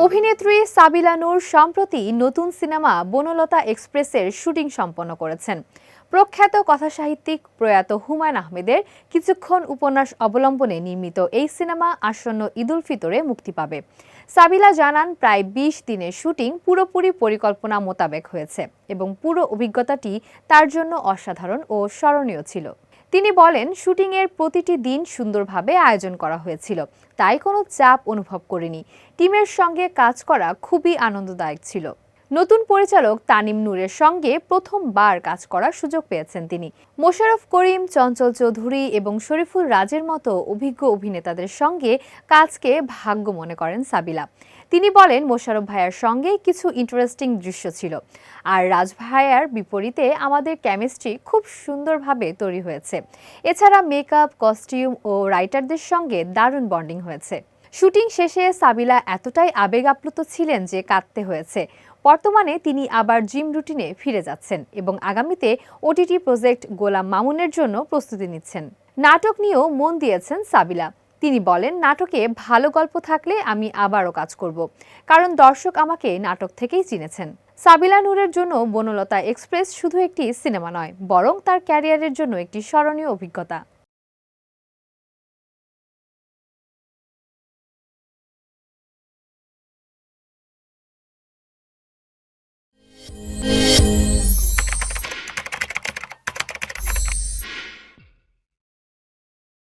অভিনেত্রী সাবিলা নূর সম্প্রতি নতুন সিনেমা বনলতা এক্সপ্রেসের শুটিং সম্পন্ন করেছেন। প্রখ্যাত কথাসাহিত্যিক প্রয়াত হুমায়ুন আহমেদের কিছুক্ষণ উপন্যাস অবলম্বনে নির্মিত এই সিনেমা আসন্ন ঈদুল ফিতরে মুক্তি পাবে। সাবিলা জানান, প্রায় ২০ দিনের শুটিং পুরোপুরি পরিকল্পনা মোতাবেক হয়েছে এবং পুরো অভিজ্ঞতাটি তার জন্য অসাধারণ ও স্মরণীয় ছিল। তিনি বলেন, শুটিংয়ের প্রতিটি দিন সুন্দরভাবে আয়োজন করা হয়েছিল, তাই কোনো চাপ অনুভব করিনি। টিমের সঙ্গে কাজ করা খুবই আনন্দদায়ক ছিল। নতুন পরিচালক তানিম নূরের সঙ্গে প্রথমবার কাজ করার সুযোগ পেয়েছেন তিনি। মোশাররফ করিম, চঞ্চল চৌধুরী এবং শরীফুল রাজের মতো অভিজ্ঞ অভিনেতাদের সঙ্গে কাজকে ভাগ্য মনে করেন সাবিলা। তিনি বলেন, মোশাররফ ভাইয়ার সঙ্গে কিছু ইন্টারেস্টিং দৃশ্য ছিল, আর রাজ ভাইয়ার বিপরীতে আমাদের কেমিস্ট্রি খুব সুন্দরভাবে তৈরি হয়েছে। এছাড়া মেকআপ, কস্টিউম ও রাইটারদের সঙ্গে দারুণ বন্ডিং হয়েছে। শুটিং শেষে সাবিলা এতটাই আবেগ আপ্লুত ছিলেন যে কাঁদতে হয়েছে। বর্তমানে তিনি আবার জিম রুটিনে ফিরে যাচ্ছেন এবং আগামীতে ওটিটি প্রজেক্ট গোলাম মামুনের জন্য প্রস্তুতি নিচ্ছেন। নাটক নিয়েও মন দিয়েছেন সাবিলা। তিনি বলেন, নাটকে ভালো গল্প থাকলে আমি আবারও কাজ করব, কারণ দর্শক আমাকে নাটক থেকেই চিনেছেন। সাবিলা নূরের জন্য বনলতা এক্সপ্রেস শুধু একটি সিনেমা নয়, বরং তার ক্যারিয়ারের জন্য একটি স্মরণীয় অভিজ্ঞতা।